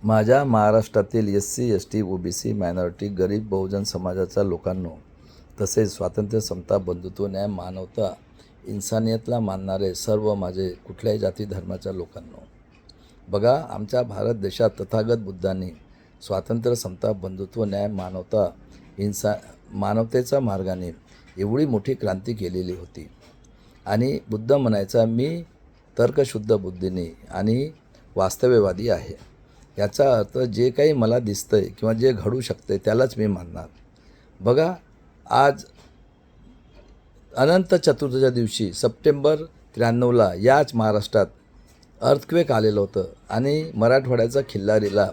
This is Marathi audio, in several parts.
माझ्या महाराष्ट्रातील SC ST OBC मायनॉरिटी गरीब बहुजन समाजाच्या लोकांनो, तसेच स्वातंत्र्य समता बंधुत्व न्याय मानवता इन्सानियतला मानणारे सर्व माझे कुठल्याही जाती धर्माच्या लोकांनो, बघा, आमच्या भारत देशात तथागत बुद्धांनी स्वातंत्र्य समता बंधुत्व न्याय मानवता मानवतेच्या मार्गाने एवढी मोठी क्रांती केलेली होती. आणि बुद्ध म्हणायचा, मी तर्कशुद्ध बुद्धीने आणि वास्तव्यवादी आहे. याचा अर्थ जे काही मला दिसतंय किंवा जे घडू शकते त्यालाच मी मानणार. बघा, आज अनंत चतुर्थीच्या दिवशी सप्टेंबर 93ला याच महाराष्ट्रात अर्थक्वेक आलेलं होतं आणि मराठवाड्याचा खिल्लारीला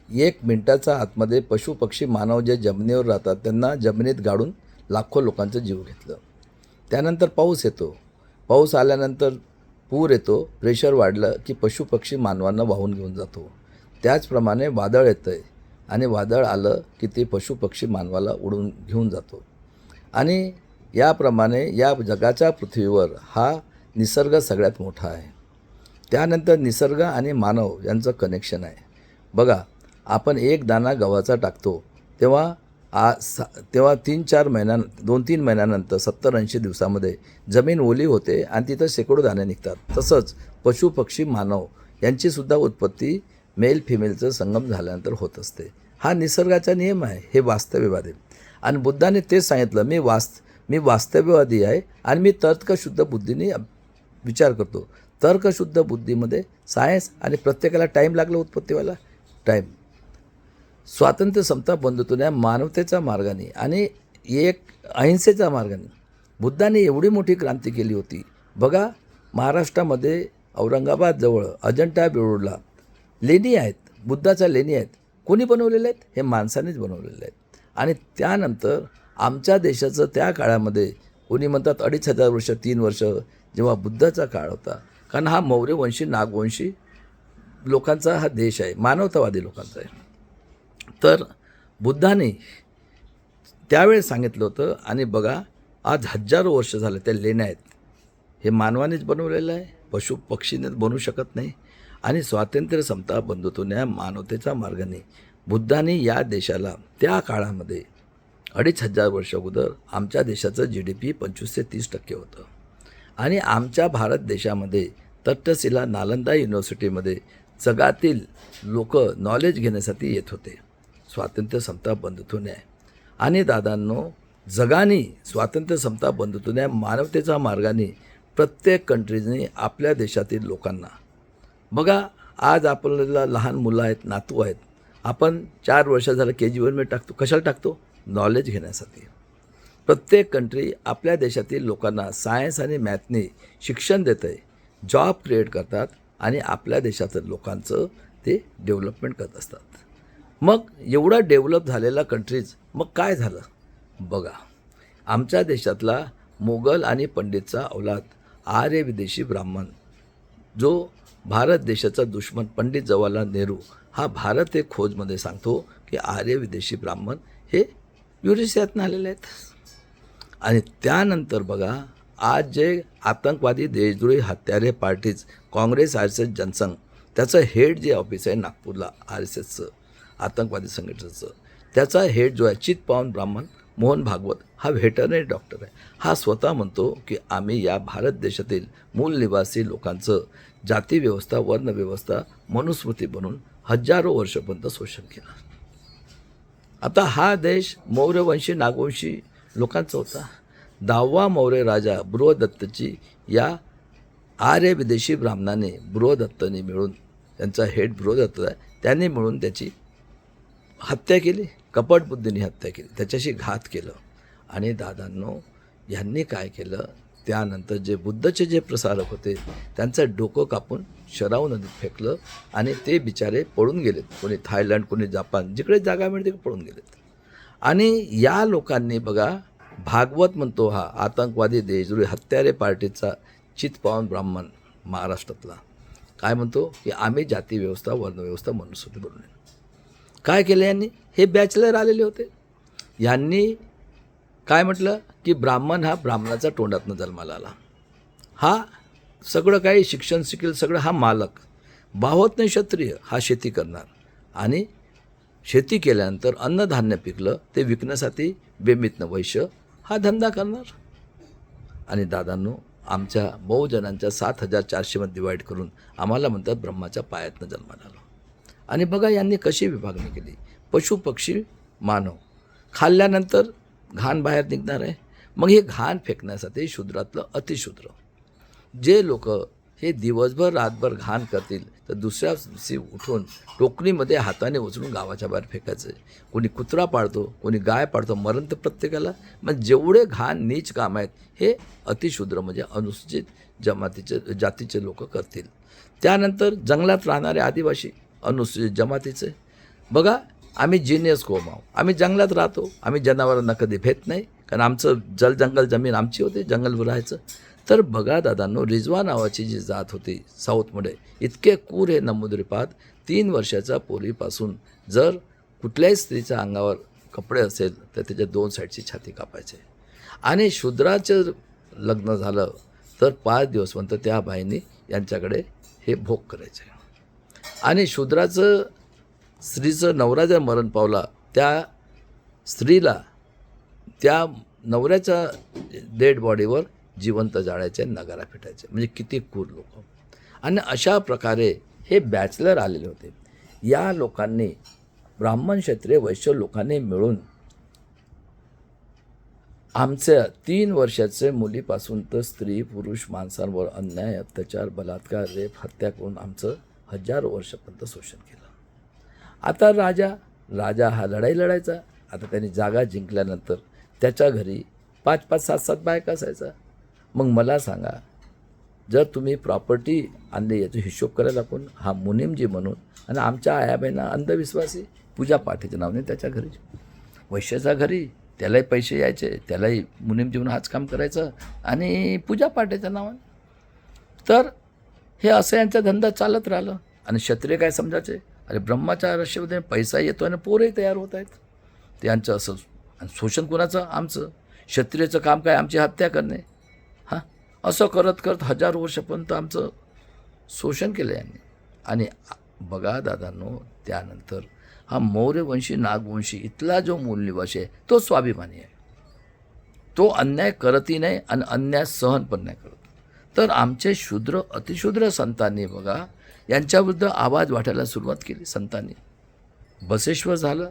1 मिनिटाच्या आतमध्ये पशुपक्षी मानव जे जमिनीवर राहतात त्यांना जमिनीत गाडून लाखो लोकांचा जीव घेतलं. त्यानंतर पाऊस येतो, पाऊस आल्यानंतर पूर येतो, प्रेशर वाढलं की पशुपक्षी मानवांना वाहून घेऊन जातो. त्याचप्रमाणे वादळ येतं आहे आणि वादळ आलं की ते पशुपक्षी मानवाला उडून घेऊन जातो. आणि याप्रमाणे या जगाच्या पृथ्वीवर हा निसर्ग सगळ्यात मोठा आहे. त्यानंतर निसर्ग आणि मानव यांचं कनेक्शन आहे. बघा, आपण एक दाणा गव्हाचा टाकतो तेव्हा 2-3 महिन्यानंतर 70-80 दिवसामध्ये जमीन ओली होते आणि तिथं शेकडो दाणे निघतात. तसंच पशुपक्षी मानव यांचीसुद्धा उत्पत्ती मेल फिमेलचं संगम झाल्यानंतर होत असते. हा निसर्गाचा नियम आहे, हे वास्तव्यवाद आहे. आणि बुद्धाने तेच सांगितलं, मी वास्तव्यवादी आहे आणि मी तर्कशुद्ध बुद्धीने विचार करतो. तर्कशुद्ध बुद्धीमध्ये सायन्स आणि प्रत्येकाला टाईम लागला उत्पत्ती व्हायला. टाईम स्वातंत्र्य समता बंधुत्व मानवतेच्या मार्गाने आणि एक अहिंसेच्या मार्गाने बुद्धाने एवढी मोठी क्रांती केली होती. बघा, महाराष्ट्रामध्ये औरंगाबादजवळ अजंठा वेरूळला लेणी आहेत, बुद्धाच्या लेणी आहेत. कोणी बनवलेल्या आहेत? हे माणसानेच बनवलेले आहेत. आणि त्यानंतर आमच्या देशाचं त्या काळामध्ये कोणी म्हणतात 2500 वर्ष 3 वर्ष जेव्हा बुद्धाचा काळ होता, कारण हा मौर्यवंशी नागवंशी लोकांचा हा देश आहे, मानवतावादी लोकांचा आहे. तर बुद्धाने त्यावेळेस सांगितलं होतं. आणि बघा, आज हजारो वर्ष झाले त्या लेण्या आहेत. हे मानवानेच बनवलेलं आहे, पशु पक्षीनेच बनवू शकत नाही. आणि स्वातंत्र्य समता बंधुत्व न्याय मानवतेच्या मार्गाने बुद्धाने या देशाला त्या काळामध्ये 2500 वर्ष अगोदर आमच्या देशाचं GDP 25 ते 30% होतं. आणि आमच्या भारत देशामध्ये तक्षशिला नालंदा युनिव्हर्सिटीमध्ये जगातील लोक नॉलेज घेण्यासाठी येत होते. स्वातंत्र्य समता बंधुत्व न्याय आणि दादांनो, जगाने स्वातंत्र्य समता बंधुत्व न्याय मानवतेच्या मार्गाने प्रत्येक कंट्रीजने आपल्या देशातील लोकांना, बघा, आज आपल्याला लहान मुलं आहेत, नातू आहेत, आपण 4 वर्ष झालं KG1 टाकतो. कशाला टाकतो? नॉलेज घेण्यासाठी. प्रत्येक कंट्री आपल्या देशातील लोकांना सायन्स आणि मॅथने शिक्षण देत आहे, जॉब क्रिएट करतात आणि आपल्या देशातील लोकांचं ते डेव्हलपमेंट करत असतात. मग एवढा डेव्हलप झालेला कंट्रीज, मग काय झालं? बघा, आमच्या देशातला मोगल आणि पंडितचा औलाद आर्य विदेशी ब्राह्मण, जो भारत देशाचा दुश्मन पंडित जवाहरलाल नेहरू, हा भारत एक खोजमध्ये सांगतो की आर्य विदेशी ब्राह्मण हे युरेशियातून आलेले आहेत. आणि त्यानंतर बघा, आज जे आतंकवादी देशद्रोही हत्यारे पार्टीज काँग्रेस RSS जनसंघ, त्याचं हेड जे ऑफिस आहे नागपूरला RSSचं आतंकवादी संघटनेचं, त्याचा हेड जो आहे चित्पावन ब्राह्मण मोहन भागवत, हा व्हेटरनरी डॉक्टर आहे. हा स्वतः म्हणतो की आम्ही या भारत देशातील मूल निवासी लोकांचं जातीव्यवस्था वर्णव्यवस्था मनुस्मृती बनून हजारो वर्षापर्यंत शोषण केलं. आता हा देश मौर्यवंशी नागवंशी लोकांचा होता. 10वा मौर्य राजा बृहदत्तची या आर्य विदेशी ब्राह्मणाने बृहदत्तने मिळून, त्यांचा हेड बृहदत्त आहे, त्यांनी मिळून त्याची हत्या केली, कपट बुद्धीने हत्या केली, त्याच्याशी घात केलं. आणि दादांनो, यांनी काय केलं? त्यानंतर जे बुद्धचे जे प्रसारक होते त्यांचं डोकं कापून शराव नदीत फेकलं आणि ते बिचारे पळून गेलेत. कोणी थायलंड, कोणी जापान, जिकडे जागा मिळते पळून गेलेत. आणि या लोकांनी बघा, भागवत म्हणतो हा आतंकवादी देशद्रोही हत्यारे पार्टीचा चित्पावन ब्राह्मण महाराष्ट्रातला, काय म्हणतो की आम्ही जातीव्यवस्था वर्णव्यवस्था मनुस्मृती बनवली. काय केलं यांनी? हे बॅचलर आलेले होते. यांनी काय म्हटलं की ब्राह्मण हा ब्राह्मणाचा तोंडातनं जन्माला आला, हा सगळं काही शिक्षण शिकेल सगळं, हा मालक, बाहोत नाही क्षत्रिय, हा शेती करणार, आणि शेती केल्यानंतर अन्नधान्य पिकलं ते विकण्यासाठी बेमितनं वैश्य हा धंदा करणार. आणि दादांनो, आमच्या बहुजनांच्या 7,400 मध्ये डिवाईड करून आम्हाला म्हणतात ब्रह्माच्या पायातनं जन्माला आलो. आणि बघा यांनी कशी विभागणी केली. पशु पक्षी मानव खाल्ल्यानंतर घाण बाहेर निघणार आहे. मग हे घाण फेकण्यासाठी शूद्रातलं अतिशूद्र, जे लोक हे दिवसभर रातभर घाण करतील तर दुसऱ्या दिवशी उठून टोकरीमध्ये हाताने उचलून गावाच्या बाहेर फेकायचं. कोणी कुत्रा पाळतो, कोणी गाय पाळतो, मरण तर प्रत्येकाला. मग जेवढे घाण नीच काम आहेत हे अतिशूद्र म्हणजे अनुसूचित जातीचे लोक करतील. त्यानंतर जंगलात राहणारे आदिवासी अनुसूचित जमातीचे. बघा, आम्ही जिनियस कोम आहोत. आम्ही जंगलात राहतो, आम्ही जनावरांना कधी भेट नाही, कारण आमचं जंगल जमीन आमची होती, जंगल राहायचं. तर बघा दादांनो, रिजवा नावाची जी जात होती साऊथमध्ये, इतके क्रूर हे नमुद्रीपाद. 3 वर्षाच्या पोरीपासून जर कुठल्याही स्त्रीच्या अंगावर कपडे असेल तर त्याच्या 2 साईडची छाती कापायचे. आणि शूद्राचं लग्न झालं तर 5 दिवसपर्यंत त्या बाईंनी यांच्याकडे हे भोग करायचे. आणि शूद्राचं स्त्रीचं नवरा जर मरण पावला, त्या स्त्रीला त्या नवऱ्याच्या डेड बॉडीवर जिवंत जाळायचे, नगारा फेटायचे. म्हणजे किती क्रूर लोक. आणि अशा प्रकारे हे बॅचलर आलेले होते. या लोकांनी, ब्राह्मण क्षत्रिय वैश्य लोकांनी मिळून आमच्या 3 वर्षाचे मुलीपासून तर स्त्री पुरुष माणसांवर अन्याय, अत्याचार, बलात्कार, रेप, हत्या करून आमचं 1000 वर्षापर्यंत शोषण केलं. आता राजा हा लढाई लढायचा. आता त्यांनी जागा जिंकल्यानंतर त्याच्या घरी 5-5, 7-7 बायका असायचा. मग मला सांगा, जर तुम्ही प्रॉपर्टी आणली याचा हिशोब करायला कोण? हा मुनीमजी म्हणून. आणि आमच्या आयाबाईंना अंधविश्वासी पूजापाठीच्या नावाने त्याच्या घरी, वैश्याच्या घरी त्यालाही पैसे यायचे, त्यालाही मुनीमजी म्हणून हाच काम करायचं आणि पूजापाठीच्या नावाने. तर हे असं यांचा धंदा चालत राहिलं. आणि क्षत्रिय काय समजायचे, अरे ब्रह्माच्या रश्मीमध्ये पैसा येतो आणि पोरही तयार होत आहेत. त्यांचं असं. आणि शोषण कोणाचं? आमचं. क्षत्रियचं काम काय? आमची हत्या करणे. हां, असं करत करत 1000 वर्षापर्यंत आमचं शोषण केलं यांनी. आणि बघा दादांनो, त्यानंतर हा मौर्यवंशी नागवंशी इथला जो मूलनिवासी आहे तो स्वाभिमानी आहे. तो अन्याय करतही नाही आणि अन्याय सहन पण नाही करत. तर आमचे शूद्र अतिशूद्र संतांनी बघा यांच्याविरुद्ध आवाज वाटायला सुरुवात केली. संतांनी बसेश्वर झालं,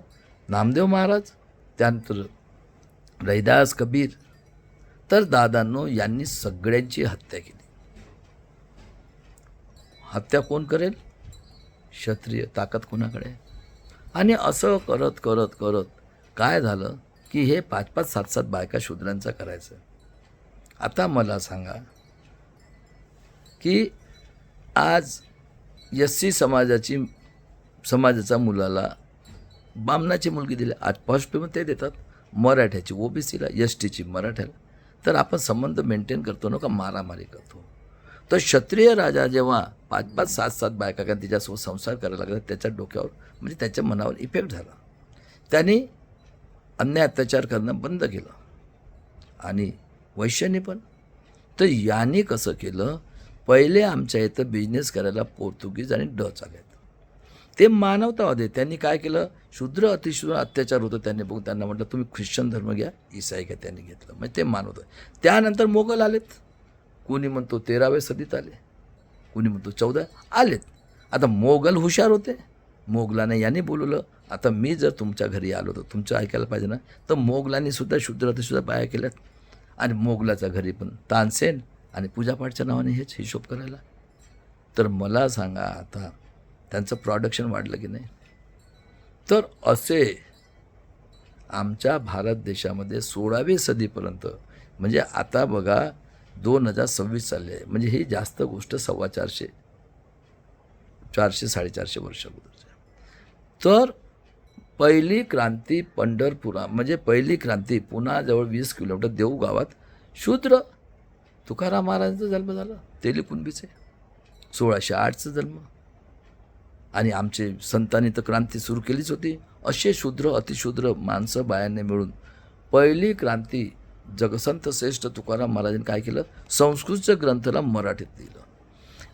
नामदेव महाराज, त्यानंतर रैदास, कबीर. तर दादांनो, यांनी सगळ्यांची हत्या केली. हत्या कोण करेल? क्षत्रिय. ताकद कोणाकडे? आणि असं करत करत करत काय झालं की हे 5-5, 7-7 बायका शूद्रांचा करायचं. आता मला सांगा की आज SC समाजाच्या मुलाला बामणाची मुलगी दिली. आज फर्स्ट पेमेंट ते देतात. मराठ्याची OBCला, STची मराठ्याला. तर आपण संबंध मेंटेन करतो ना का मारामारी करतो? तर क्षत्रिय राजा जेव्हा 5-5, 7-7 बायका का तिच्यासोबत संसार करायला लागला, त्याच्या डोक्यावर म्हणजे त्याच्या मनावर इफेक्ट झाला. त्यांनी अन्याय अत्याचार करणं बंद केलं. आणि वैश्यांनी पण. तर यांनी कसं केलं, पहिले आमच्या इथं बिझनेस करायला पोर्तुगीज आणि डच आले. ते मानवतावादी. त्यांनी काय केलं, शूद्र अतिशूद्र अत्याचार होतं त्यांनी बघून त्यांना म्हटलं तुम्ही ख्रिश्चन धर्म घ्या, ईसाई घ्या. त्यांनी घेतलं. म्हणजे ते मानवतं. त्यानंतर मोगल आलेत. कोणी म्हणतो 13व्या सदीत आले, कोणी म्हणतो 14 आलेत. आता मोगल हुशार होते. मोगलाने यांनी बोलवलं, आता मी जर तुमच्या घरी आलो तर तुमचं ऐकायला पाहिजे ना. तर मोगलांनी सुद्धा शूद्र अतिशूद्र बाया केल्यात. आणि मोगलाच्या घरी पण तानसेन आणि पूजापाठच्या नावाने हेच हिशोब करायला. तर मला सांगा, आता त्यांचं प्रोडक्शन वाढलं की नाही? तर असे आमच्या भारत देशामध्ये 16वी सदीपर्यंत, म्हणजे आता बघा 2026 चालले आहे, म्हणजे ही जास्त गोष्ट 450, 400, 450 वर्ष अगोदरची. तर पहिली क्रांती म्हणजे पहिली क्रांती पुण्याजवळ 20 किलोमीटर देऊ गावात शूद्र तुकाराम महाराजांचा जन्म झाला. तेली कुणबीचे 1608चा जन्म. आणि आमचे संतांनी तर क्रांती सुरू केलीच होती. असे शूद्र अतिशूद्र माणसं बायांनी मिळून पहिली क्रांती जगसंत श्रेष्ठ तुकाराम महाराजांनी काय केलं, संस्कृतच्या ग्रंथाला मराठीत लिहिलं.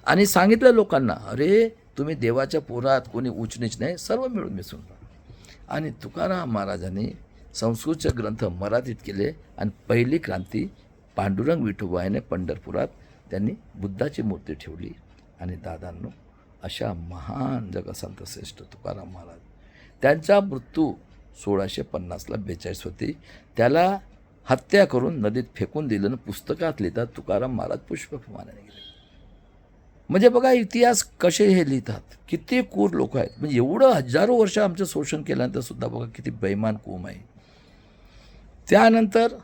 आणि सांगितलं लोकांना, अरे तुम्ही देवाच्या पोरात, कोणी उच्च नीच नाही, सर्व मिळून मिसळून राहा. आणि तुकाराम महाराजांनी संस्कृतचे ग्रंथ मराठीत केले आणि पहिली क्रांती पांडुरंग विठोबा याने पंढरपुरात त्यांनी बुद्धाची मूर्ती ठेवली. आणि दादांनो, अशा महान जगसंत श्रेष्ठ तुकाराम महाराज, त्यांचा मृत्यू 1650ला 42 होती. त्याला हत्या करून नदीत फेकून दिलं आणि पुस्तकात लिहितात तुकाराम महाराज पुष्पविमानाने गेले. म्हणजे बघा इतिहास कसे हे लिहितात, किती क्रूर लोक आहेत. म्हणजे एवढं हजारो वर्ष आमचं शोषण केल्यानंतर सुद्धा बघा किती बेईमान कोम आहे. त्यानंतर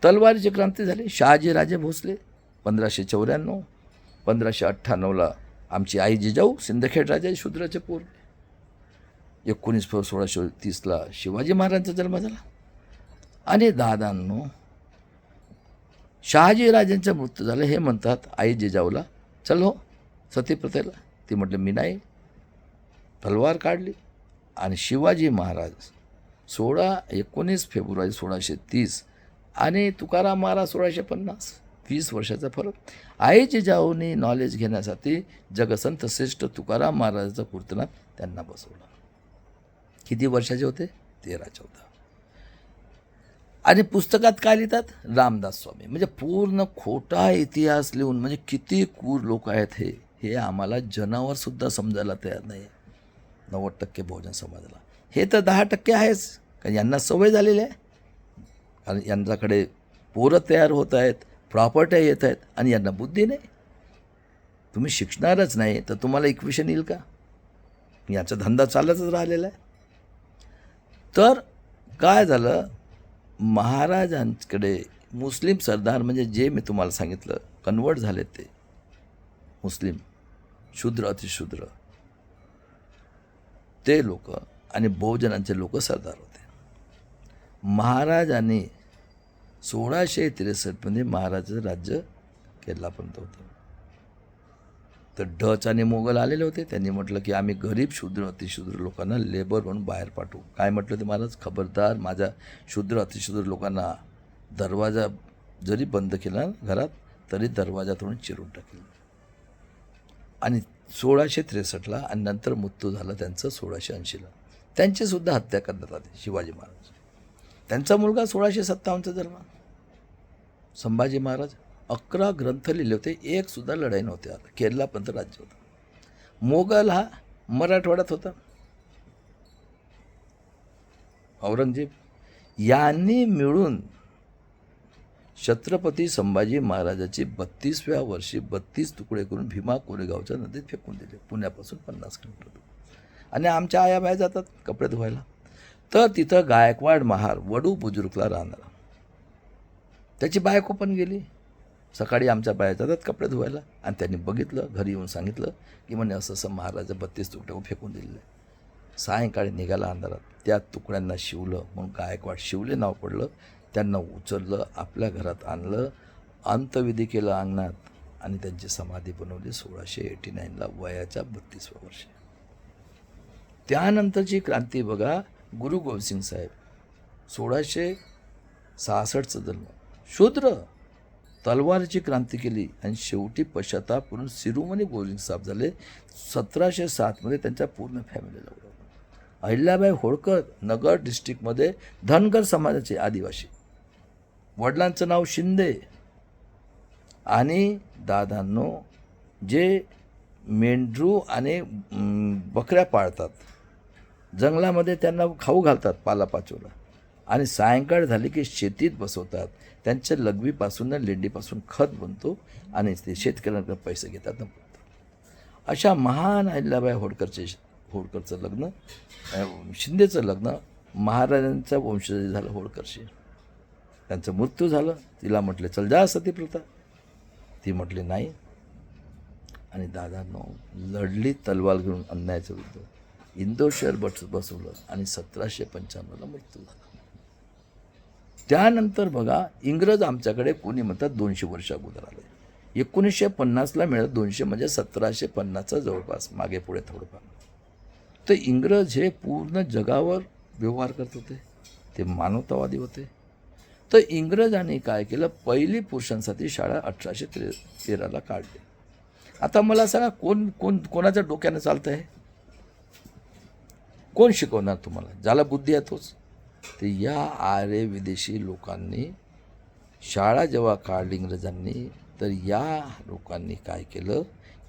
तलवारीची क्रांती झाली. शहाजीराजे भोसले 1594, 1598ला आमची आई जिजाऊ सिंदखेड राजे शूद्राचे पोर. 1630ला शिवाजी महाराजांचा जन्म झाला. आणि दादांनो, शहाजीराजांचा मृत्यू झाला हे म्हणतात आई जिजाऊला, चल हो सतीप्रथेला. ती म्हटलं मी नाही. तलवार काढली. आणि शिवाजी महाराज 19 फेब्रुवारी 1630 आणि तुकाराम महाराज 1650, 20 वर्षाचा फरक. आई जिजाऊनी नॉलेज घेण्यासाठी जगसंत श्रेष्ठ तुकाराम महाराजाचं कीर्तनात त्यांना बसवलं. किती वर्षाचे होते? 13-14. आणि पुस्तकात काय लिहितात? रामदास स्वामी. म्हणजे पूर्ण खोटा इतिहास लिहून, म्हणजे किती क्रूर लोक आहेत हे आम्हाला जनावरसुद्धा समजायला तयार नाही. 90% बहुजन समाजाला, हे तर 10% आहेच, कारण यांना सवय झालेली आहे. कारण यांच्याकडे पोरं तयार होत आहेत, प्रॉपर्ट्या येत आहेत आणि यांना बुद्धी नाही. तुम्ही शिकणारच नाही तर तुम्हाला इक्वेशन येईल का? याचा धंदा चालतच राहिलेला आहे. तर काय झालं, महाराजांकडे मुस्लिम सरदार, म्हणजे जे मी तुम्हाला सांगितलं कन्वर्ट झाले ते मुस्लिम शूद्र अतिशूद्र ते लोक आणि बहुजनांचे लोक सरदार होते. महाराजांनी 1663मध्ये महाराजाचं राज्य केरलापर्यंत होतं. तर डच आणि मोगल आलेले होते. त्यांनी म्हटलं की आम्ही गरीब शूद्र अतिशूद्र लोकांना लेबर म्हणून बाहेर पाठवू. काय म्हटलं ते महाराज, खबरदार, माझ्या शूद्र अतिशूद्र लोकांना दरवाजा जरी बंद केला घरात तरी दरवाजा तोडून चिरून टाकेल. आणि 1663ला आणि नंतर मृत्यू झाला त्यांचं 1680ला. त्यांचीसुद्धा हत्या करण्यात आली शिवाजी महाराज. त्यांचा मुलगा 1657चा जन्म संभाजी महाराज. 11 ग्रंथ लिहिले होते, एक सुद्धा लढाई नव्हती. आता केरलापर्यंत राज्य होतं. मोगल हा मराठवाड्यात होता. औरंगजेब यांनी मिळून छत्रपती संभाजी महाराजाची 32व्या वर्षी 32 तुकडे करून भीमा कोरेगावच्या नदीत फेकून दिले. पुण्यापासून 50 किलोमीटर दूर. आणि आमच्या आया बाया जातात कपडे धुवायला, तर तिथं गायकवाड महार वडू बुजुर्गला राहणार, त्याची बायको पण गेली. सकाळी आमच्या बाया जातात कपडे धुवायला आणि त्यांनी बघितलं, घरी येऊन सांगितलं की म्हणे असं असं महाराजा 32 तुकडे फेकून दिलेले. सायंकाळी निघाला अंधारात, त्या तुकड्यांना शिवलं म्हणून गायकवाड शिवले नाव पडलं. त्यांना उचललं, आपल्या घरात आणलं, अंतविधी केलं अंगणात आणि त्यांची समाधी बनवली 1689ला वयाच्या 32व्या वर्षी. त्यानंतरची क्रांती बघा, गुरु गोविंदसिंग साहेब 1666चा जन्म, शूद्र, तलवारीची क्रांती केली आणि शेवटी पश्चाताप करून शिरोमणी गोविंद साहेब झाले. 1707मध्ये त्यांच्या पूर्ण फॅमिलीला उडवलं. अहिल्याबाई होळकर नगर डिस्ट्रिक्टमध्ये धनगर समाजाचे आदिवासी, वडिलांचं नाव शिंदे. आणि दादांनो, जे मेंढरू आणि बकऱ्या पाळतात, जंगलामध्ये त्यांना खाऊ घालतात पालापाचोला, आणि सायंकाळ झाली की शेतीत बसवतात. त्यांच्या लघवीपासून लेंडीपासून खत बनतो आणि ते शेतकऱ्यांकडे पैसे घेतात. अशा महान अहिल्याबाई होळकरचं लग्न, शिंदेचं लग्न महाराजांचा वंशज झालं होळकरशी. त्यांचं मृत्यू झालं. तिला म्हटले चल जा सतीप्रथा, ती म्हटली नाही. आणि दादांनो लढली तलवार घेऊन अन्यायाच्या विरुद्ध. इंदोर शहर बसवलं आणि 1795ला मृत्यू झाला. त्यानंतर बघा, इंग्रज आमच्याकडे कोणी म्हणतात 200 वर्ष अगोदर आले. 1950ला मिळत 200 म्हणजे 1750चा जवळपास, मागे पुढे थोडंफार. तर इंग्रज हे पूर्ण जगावर व्यवहार करत होते, ते मानवतावादी होते. तर इंग्रजांनी काय केलं, पहिली पुरुषांसाठी शाळा 1813ला काढली. आता मला सांगा, कोणाच्या डोक्यानं चालतं आहे? कोण शिकवणार तुम्हाला? ज्याला बुद्धी आहे तोच. तर या आर्य विदेशी लोकांनी शाळा जेव्हा काढली इंग्रजांनी, तर या लोकांनी काय केलं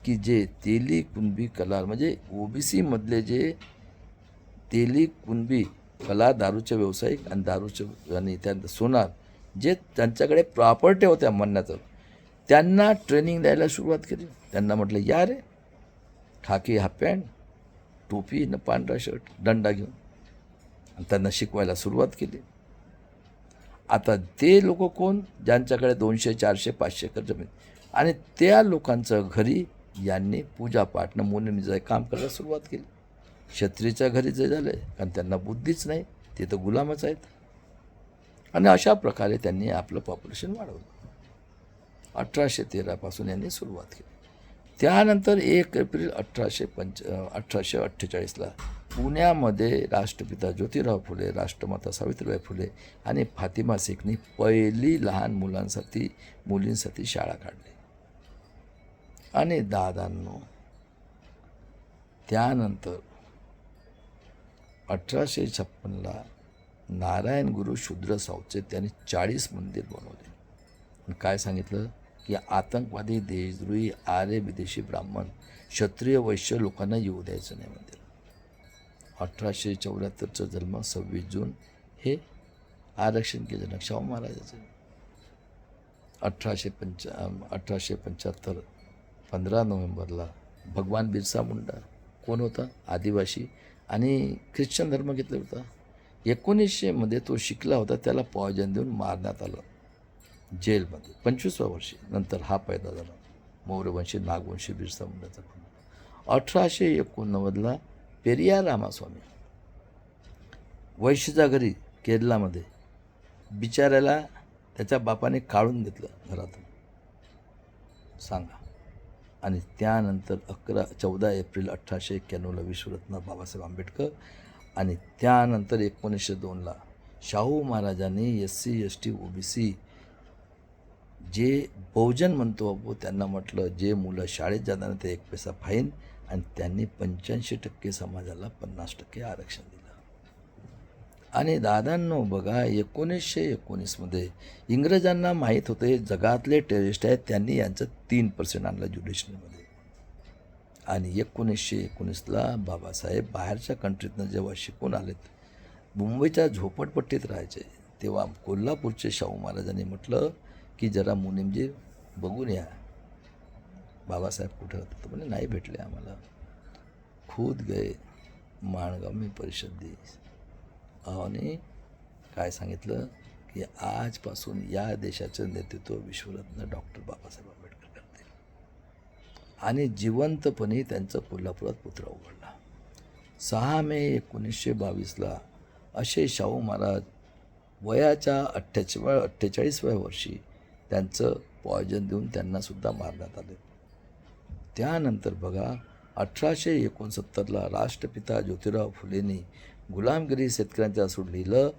की जे तेली कुणबी कला, म्हणजे OBC मधले जे तेली कुणबी कला, दारूचे व्यावसायिक आणि दारूचे आणि त्या सोनार, जे त्यांच्याकडे प्रॉपर्टी होत्या म्हणण्याचं, त्यांना ट्रेनिंग द्यायला सुरुवात केली. त्यांना म्हटलं, या रे, खाकी हाफ पॅन्ट, टोपी न पांढरा शर्ट, दंडा घेऊन, आणि त्यांना शिकवायला सुरुवात केली. आता ते लोक कोण? ज्यांच्याकडे 200, 400, 500 एकर जमीन, आणि त्या लोकांचं घरी यांनी पूजापाठ नमुनेचं काम करायला सुरुवात केली. क्षत्रियच्या घरी जे झालं, कारण त्यांना बुद्धीच नाही, ते तर गुलामच आहेत. आणि अशा प्रकारे त्यांनी आपलं पॉप्युलेशन वाढवलं. 1813 पासून यांनी सुरुवात केली. त्यानंतर 1 एप्रिल 1848ला पुण्यामध्ये राष्ट्रपिता ज्योतिराव फुले, राष्ट्रमाता सावित्रीबाई फुले आणि फातिमा शेखनी पहिली लहान मुलींसाठी शाळा काढली. आणि दादांनो, त्यानंतर 1856ला नारायण गुरु शूद्र सावचे त्यांनी 40 मंदिर बनवले. आणि काय सांगितलं की आतंकवादी, देशद्रोही, आर्य विदेशी ब्राह्मण, क्षत्रिय, वैश्य लोकांना येऊ द्यायचं नाही मंदिर. 1874चा जन्म 26 जून हे आरक्षण केलं शाहू महाराजाचं. 1875 15 नोव्हेंबरला भगवान बिरसा मुंडा, कोण होता? आदिवासी, आणि ख्रिश्चन धर्म घेतला होता. 1900 तो शिकला होता, त्याला पॉयझन देऊन मारण्यात आलं जेलमध्ये 25व्या वर्षी. नंतर हा पैदा झाला, मौर्यवंशी नागवंशी बिरसा मुंडाचा खून. 1889ला पेरियार रामास्वामी, वैश्यच्या घरी केरलामध्ये, बिचाऱ्याला त्याच्या बापाने काढून घेतलं घरातून, सांगा. आणि त्यानंतर 14 एप्रिल 1891ला विश्वरत्न बाबासाहेब आंबेडकर. आणि त्यानंतर 1902ला शाहू महाराजांनी SC ST OBC जे बहुजन म्हणतो आपण, त्यांना म्हटलं, जे मुलं शाळेत जाताना ते 1 पैसा फाईन, आणि त्यांनी 85% समाजाला 50% आरक्षण दिलं. आणि दादांनो बघा, 1919मध्ये इंग्रजांना माहीत होतं हे जगातले टेररिस्ट आहेत, त्यांनी यांचं 3% आणलं ज्युडिशरीमध्ये. आणि 1919ला बाबासाहेब बाहेरच्या कंट्रीतनं जेव्हा शिकून आलेत, मुंबईच्या झोपडपट्टीत राहायचे, तेव्हा कोल्हापूरचे शाहू महाराजांनी म्हटलं की जरा मुनीमजी बघून या, बाबासाहेब कुठे होते? तर म्हणे नाही भेटले आम्हाला. खुद गए माणगाव में परिषद दी, आणि काय सांगितलं की आजपासून या देशाचं नेतृत्व विश्वरत्न डॉक्टर बाबासाहेब आंबेडकर करतील. आणि जिवंतपणे त्यांचा कोल्हापुरात पुतळा उघडला. 6 मे 1922ला असे शाहू महाराज वयाच्या 48व्या वर्षी त्यांचं पॉयझन देऊन त्यांनासुद्धा मारण्यात आले. त्यानंतर बघा, 1869ला राष्ट्रपिता ज्योतिराव फुलेंनी गुलामगिरी शेतकऱ्यांच्या सूड लिहिलं,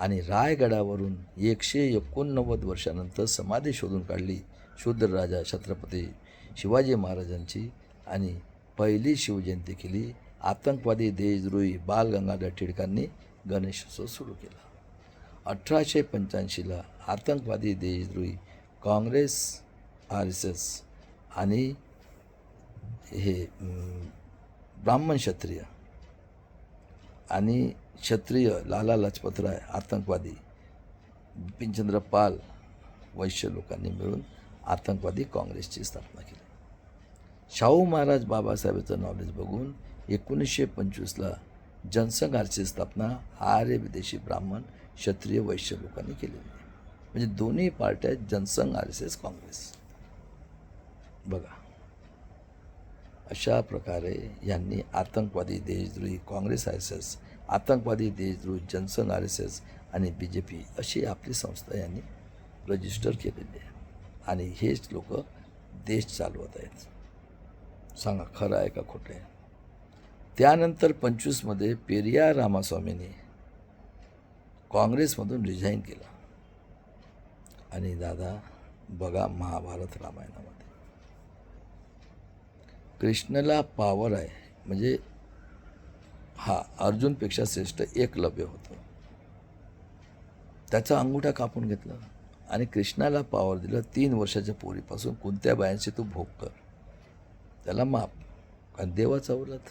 आणि रायगडावरून 189 वर्षानंतर समाधी शोधून काढली शूद्र राजा छत्रपती शिवाजी महाराजांची, आणि पहिली शिवजयंती केली. आतंकवादी, देशद्रोही बाल गंगाधर टिळकांनी गणेशोत्सव सुरू केला. 1885ला आतंकवादी, देशद्रोही काँग्रेस, RSS आणि हे ब्राह्मण क्षत्रिय आणि क्षत्रिय लाला लजपतराय, आतंकवादी बिपिनचंद्र पाल, वैश्य लोकांनी मिळून आतंकवादी काँग्रेसची स्थापना केली. शाहू महाराज बाबासाहेबांचं नॉलेज बघून 1925ला जनसंघ RSS स्थापना आर्य विदेशी ब्राह्मण क्षत्रिय वैश्य लोकांनी केलेली आहे. म्हणजे दोन्ही पार्ट्या, जनसंघ RSS काँग्रेस. बघा, अशा प्रकारे यांनी आतंकवादी, देशद्रोही काँग्रेस RSS, आतंकवादी, देशद्रोही जनसंघ RSS आणि BJP अशी आपली संस्था यांनी रजिस्टर केलेली आहे. आणि हेच लोक देश चालवत आहेत. सांगा, खरं आहे का खोटं आहे? त्यानंतर 25मध्ये पेरियार रामास्वामींनी काँग्रेसमधून रिझाईन केलं. आणि दादा बघा, महाभारत रामायणामध्ये कृष्णाला पॉवर आहे, म्हणजे हा अर्जुनपेक्षा श्रेष्ठ एकलव्य होतं. त्याचा अंगुठा कापून घेतला आणि कृष्णाला पॉवर दिलं, 3 वर्षाच्या पोरीपासून कोणत्या बायांशी तू भोग कर, त्याला माप, कारण देवाचा उलट.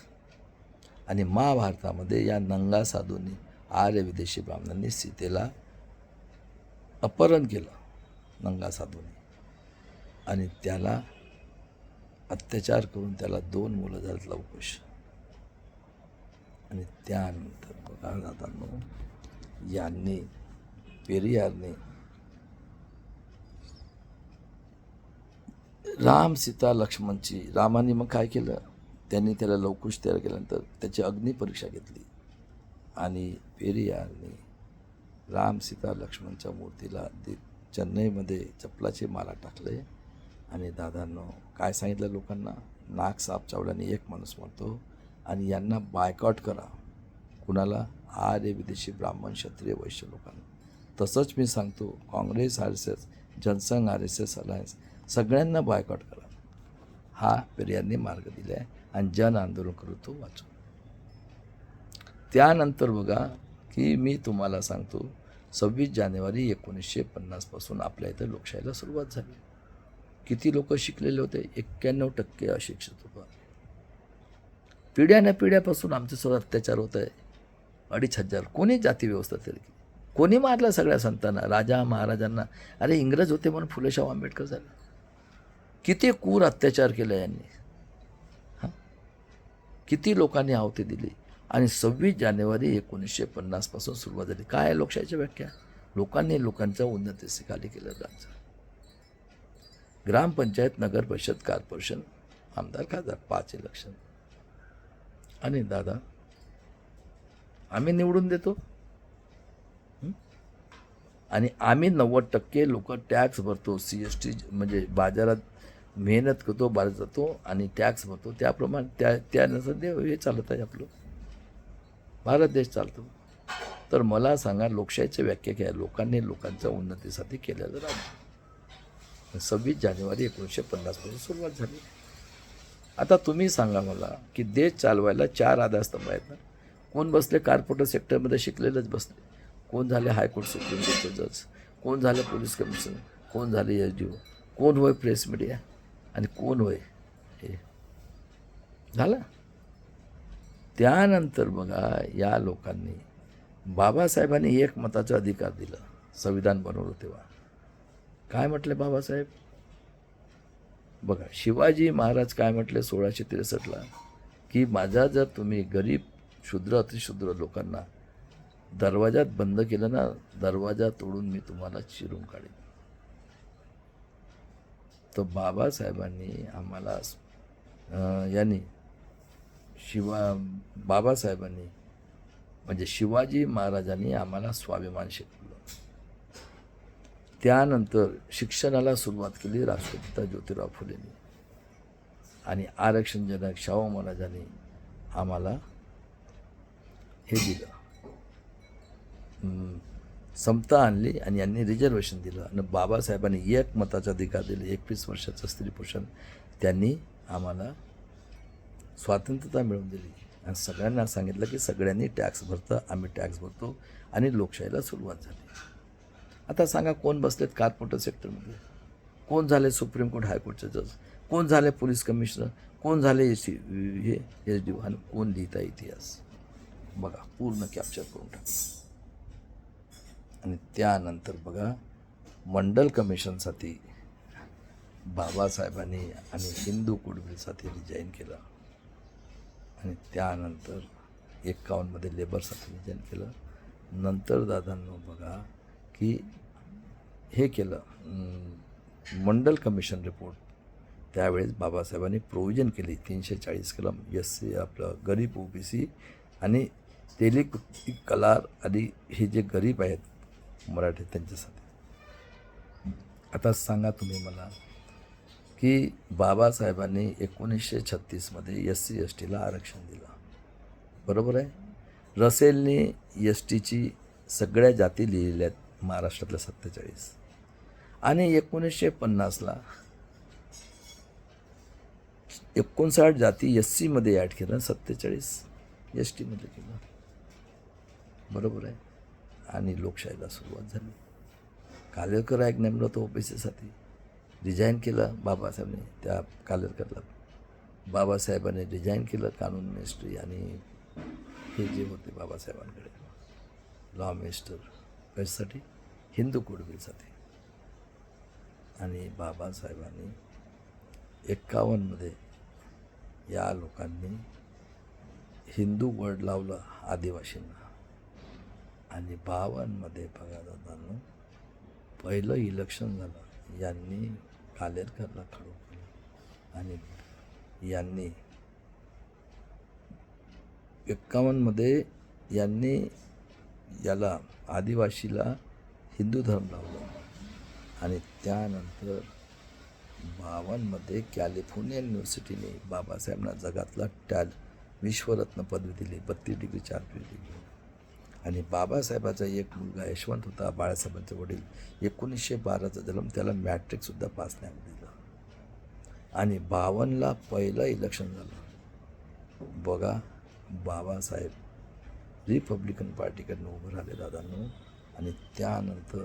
आणि महाभारतामध्ये या नंगा साधूंनी, आर्य विदेशी ब्राह्मणांनी सीतेला अपहरण केलं, नंगा साधूंनी, आणि त्याला अत्याचार करून त्याला 2 मुलं झालीत लवकुश. आणि त्यानंतर बघा दादांनो, यांनी पेरियारने राम सीता लक्ष्मणची, रामाने मग काय केलं, त्यांनी त्याला लवकुश तयार केल्यानंतर त्याची अग्निपरीक्षा घेतली आणि पेरियारने राम सीता लक्ष्मणच्या मूर्तीला चेन्नईमध्ये चपलाचे माला टाकले. आणि दादांनो काय सांगितलं लोकांना, नाक साप चावल्याने एक माणूस मरतो आणि यांना बायकॉट करा. कुणाला? आर्य विदेशी ब्राह्मण क्षत्रिय वैश्य लोकांना. तसंच मी सांगतो, Congress RSS, Jansangh RSS alliance सगळ्यांना बायकॉट करा. हा पेरियारने मार्ग दिला आहे आणि जन आंदोलन करू तो वाचू. त्यानंतर बघा की मी तुम्हाला सांगतो, 26 जानेवारी 1950 पासून आपल्या इथं लोकशाहीला सुरुवात झाली. किती लोक शिकलेले होते? 91% अशिक्षित होते. पिढ्यापासून आमच्यासोबत अत्याचार होत आहे. 2,500 कोणी जाती व्यवस्था तरी, कोणी मारलं सगळ्या संतांना, राजा महाराजांना. अरे इंग्रज होते म्हणून फुलेशाह आंबेडकर झाले. किती क्रूर अत्याचार केला यांनी, हां, किती लोकांनी आहुती दिली. आणि 26 जानेवारी 1950 पासून सुरुवात झाली. काय आहे लोकशाहीची व्याख्या? लोकांनी लोकांच्या उन्नतीचे खाली केलं राज्य. ग्रामपंचायत, नगर परिषद, कॉर्पोरेशन, आमदार, खासदार 5 इलेक्शन. आणि दादा आम्ही निवडून देतो आणि आम्ही 90% लोक टॅक्स भरतो. CST म्हणजे बाजारात मेहनत करतो, बाजारात जातो आणि टॅक्स भरतो. त्याप्रमाणे त्यानुसार हे चालत आहे आपलं भारत देश चालतो. तर मला सांगा, लोकशाहीची व्याख्या काय? लोकांनी लोकांच्या उन्नतीसाठी केलेलं राज्य. 26 जानेवारी 1950 पासून सुरुवात झाली. आता तुम्ही सांगा मला की देश चालवायला 4 आधारस्तंभ आहेत ना. कोण बसले? कॉर्पोरेट सेक्टरमध्ये शिकलेलंच बसले. कोण झाले हायकोर्ट सुप्रीम कोर्टचे जज, कोण झाले पोलीस कमिशनर, कोण झाले SDO, कोण होय प्रेस मीडिया, आणि कोण होय हे झालं. त्यानंतर बघा या लोकांनी, बाबासाहेबांनी एक मताचा अधिकार दिला. संविधान बनवलं तेव्हा काय म्हटले बाबासाहेब? बघा शिवाजी महाराज काय म्हटले 1663ला, की माझा जर तुम्ही गरीब, शूद्र, अतिशूद्र लोकांना दरवाजात बंद केलं ना, दरवाजा तोडून मी तुम्हाला चिरून काढेन. तर बाबासाहेबांनी आम्हाला बाबासाहेबांनी म्हणजे शिवाजी महाराजांनी आम्हाला स्वाभिमान शिकवलं. त्यानंतर शिक्षणाला सुरुवात केली राष्ट्रपिता ज्योतिराव फुलेंनी. आणि आरक्षण जनक शाहू महाराजांनी आम्हाला हे दिलं, समता आणली आणि यांनी रिझर्वेशन दिलं. आणि बाबासाहेबांनी एक मताचा अधिकार दिले. 21 वर्षाचं स्त्री पुरुषांना त्यांनी आम्हाला स्वातंत्र्यता मिळवून दिली. आणि सगळ्यांना सांगितलं की सगळ्यांनी टॅक्स भरतं, आम्ही टॅक्स भरतो, आणि लोकशाहीला सुरुवात झाली. आता सांगा कोण बसलेत कॉर्पोरेट सेक्टरमध्ये? कोण झाले सुप्रीम कोर्ट हायकोर्टचे जज? कोण झाले पोलीस कमिशनर? कोण झाले SDO? आणि कोण लिहिता इतिहास? बघा पूर्ण कॅप्चर करून टाक. आणि त्यानंतर बघा मंडल कमिशनसाठी बाबासाहेबांनी आणि हिंदू कुडबिलसाठी रिजाईन केलं. आणि त्यानंतर 51मध्ये लेबरसाठी रिजाईन केलं. नंतर दादांनो बघा की हे केलं मंडल कमिशन रिपोर्ट. त्यावेळेस बाबासाहेबांनी प्रोव्हिजन केली 340 कलम SC आपलं गरीब OBC आणि तेलीक कलार आणि हे जे गरीब आहेत मराठी त्यांच्यासाठी. आता सांगा तुम्ही मला की बाबासाहेबांनी 1936मध्ये SC STला आरक्षण दिलं, बरोबर आहे. रसेलने STची सगळ्या जाती लिहिलेल्या आहेत महाराष्ट्रातल्या 47. आणि 1950ला 59 जाती SCमध्ये ॲड केलं, 47 STमध्ये केलं. बरोबर आहे. आणि लोकशाहीला सुरुवात झाली. कालेलकर आयोग नेमलं होतं OBCसाठी. डिझाईन केलं बाबासाहेबांनी त्या कालेलकरला. बाबासाहेबांनी डिझाईन केलं कानून मिनिस्ट्री आणि हे जे होते बाबासाहेबांकडे लॉ मिनिस्टर कशासाठी, हिंदू कोडबिलसाठी. आणि बाबासाहेबांनी 51मध्ये या लोकांनी हिंदू वर्ड लावलं आदिवासींना. आणि 52मध्ये बघा दादांनो पहिलं इलेक्शन झालं. यांनी कालेलकरला खडवलं आणि यांनी 51मध्ये यांनी याला आदिवासीला हिंदू धर्म लावला. आणि त्यानंतर 52मध्ये कॅलिफोर्निया युनिव्हर्सिटीने बाबासाहेबांना जगातला विश्वरत्न पदवी दिली, 32 डिग्री 4 डिग्री. आणि बाबासाहेबाचा एक मुलगा यशवंत होता, बाळासाहेबांचे वडील, 1912चा जन्म, त्याला मॅट्रिकसुद्धा पास नाही दिलं. आणि 52ला पहिलं इलेक्शन झालं. बघा बाबासाहेब रिपब्लिकन पार्टीकडनं उभं राहिले दादांनो. आणि त्यानंतर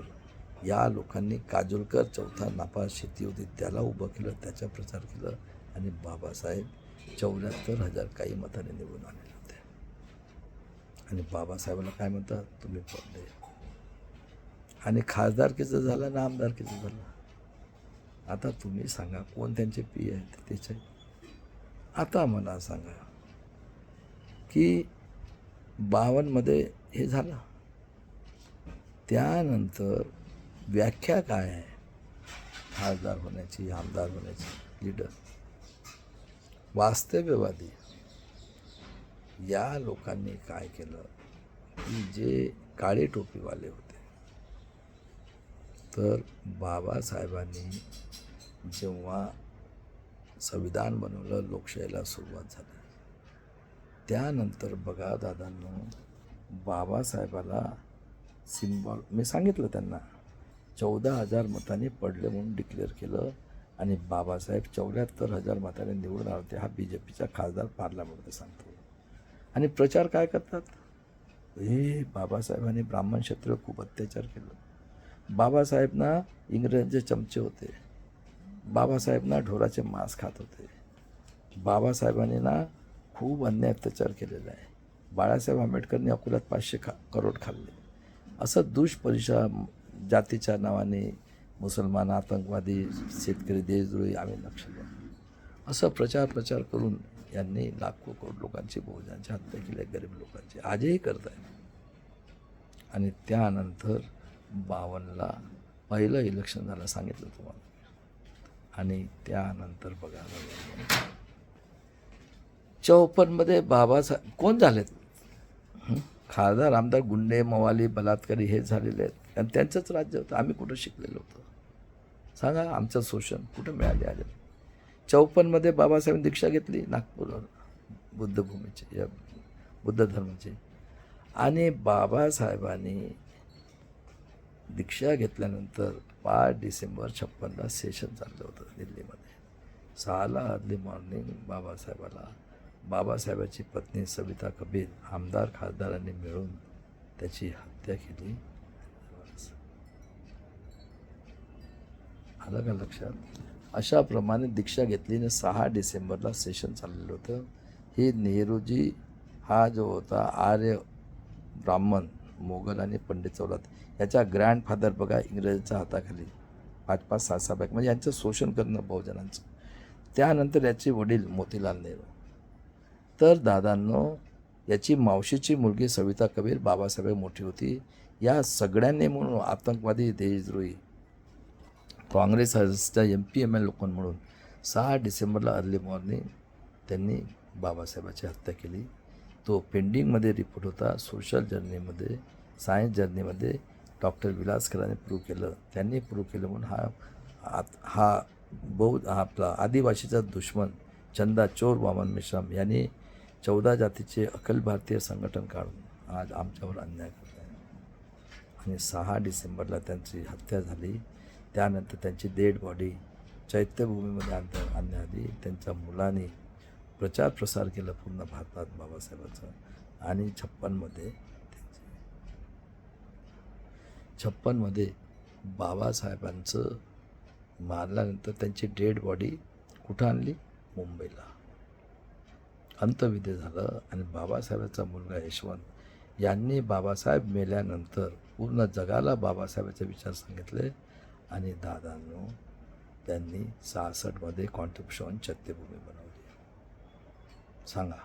या लोकांनी काजोलकर चौथा नापास शेती होती त्याला उभं केलं, त्याचा प्रचार केलं. आणि बाबासाहेब 74,000 काही मताने निवडून आलेले होते. आणि बाबासाहेबांना काय म्हणतात, तुम्ही पडले. आणि खासदारकीचं झालं ना आमदारकीचं झालं. आता तुम्ही सांगा कोण त्यांचे पी आहेत त्याचे. आता मला सांगा की 52मध्ये हे झालं. त्यानंतर व्याख्या काय आहे खासदार होण्याची, आमदार होण्याची, लीडर वास्तव्यवादी. या लोकांनी काय केलं की जे काळे टोपीवाले होते, तर बाबासाहेबांनी जेव्हा संविधान बनवलं लोकशाहीला सुरुवात झाली. त्यानंतर बघा दादांनो बाबासाहेबाला सिम्बॉल मी सांगितलं त्यांना 14,000 मतांनी पडले म्हणून डिक्लेअर केलं. आणि बाबासाहेब 74,000 मतांनी निवडून आले होते. हा BJPचा खासदार पार्लमेंटमध्ये सांगतो. आणि प्रचार काय करतात, हे बाबासाहेबांनी ब्राह्मण क्षेत्र खूप अत्याचार केलं. बाबासाहेबना इंग्रजांचे चमचे होते. बाबासाहेबना ढोराचे मांस खात होते. बाबासाहेबांनी ना खूप अन्याय अत्याचार केलेला आहे. बाळासाहेब आंबेडकरनी अकोल्यात 500 करोड खाल्ले. असं दुष्परिशा जातीच्या नावाने मुसलमान, आतंकवादी, शेतकरी देशद्रोही आम्ही लक्ष द्या असं प्रचार करून यांनी लाखो करोड लोकांची, बहुजनांची हत्या केली, गरीब लोकांची आजही करत आहे. आणि त्यानंतर 52ला पहिलं इलेक्शन झालं सांगितलं तुम्हाला. आणि त्यानंतर बघा 54मध्ये बाबासाहेब कोण झालेत, खासदार, आमदार, गुंडे, मवाली, बलात्कारी हे झालेले आहेत. आणि त्यांचंच राज्य होतं. आम्ही कुठं शिकलेलो होतो सांगा, आमचं शोषण कुठं मिळाले आले. 54मध्ये बाबासाहेबांनी दीक्षा घेतली नागपूरवर बुद्धभूमीची, या बुद्ध धर्माची. आणि बाबासाहेबांनी दीक्षा घेतल्यानंतर 5 डिसेंबर 56ला सेशन चाललं होतं दिल्लीमध्ये. 6ला अर्ली मॉर्निंग बाबासाहेबाची पत्नी सविता कबीर आमदार खासदारांनी मिळून त्याची हत्या केली. आलं का लक्षात. अशाप्रमाणे दीक्षा घेतलीने 6 डिसेंबरला सेशन चाललेलं होतं. हे नेहरूजी हा जो होता आर्य ब्राह्मण, मोगल आणि पंडित चौलात याच्या ग्रँडफादर बघा इंग्रजांच्या हाताखाली 5-5, 6-6 बॅग म्हणजे यांचं शोषण करणं बहुजनांचं. त्यानंतर याचे वडील मोतीलाल नेहरू. तर दादांनो याची मावशीची मुलगी सविता कबीर बाबासाहेब मोठी होती. या सगळ्यांनी म्हणून आतंकवादी, देशद्रोही, काँग्रेसच्या MPML लोकांना म्हणून 6 डिसेंबरला अर्ली मॉर्निंग त्यांनी बाबासाहेबाची हत्या केली. तो पेंडिंगमध्ये रिपोर्ट होता सोशल जर्नीमध्ये, सायन्स जर्नीमध्ये डॉक्टर विलासकरांनी प्रूव्ह केलं. त्यांनी प्रूव्ह केलं म्हणून हा आपला आदिवासीचा दुश्मन चंदा चोर वामन मेश्राम यांनी 14 जातीचे अखिल भारतीय संघटन काढून आज आमच्यावर अन्याय करत आहे. आणि 6 डिसेंबरला त्यांची हत्या झाली. त्यानंतर त्यांची डेड बॉडी चैत्यभूमीमध्ये आणण्याआधी त्यांच्या मुलांनी प्रचार प्रसार केला पूर्ण भारतात बाबासाहेबाचा. आणि 56मध्ये बाबासाहेबांचं मारल्यानंतर त्यांची डेड बॉडी कुठं आणली? मुंबईला. अंत्यविधी झालं आणि बाबासाहेबांचा मुलगा यशवंत यांनी बाबासाहेब मेल्यानंतर पूर्ण जगाला बाबासाहेबांचे विचार सांगितले. आणि दादांनो त्यांनी 66मध्ये कॉन्ट्रिब्युशन चैत्यभूमी बनवली. सांगा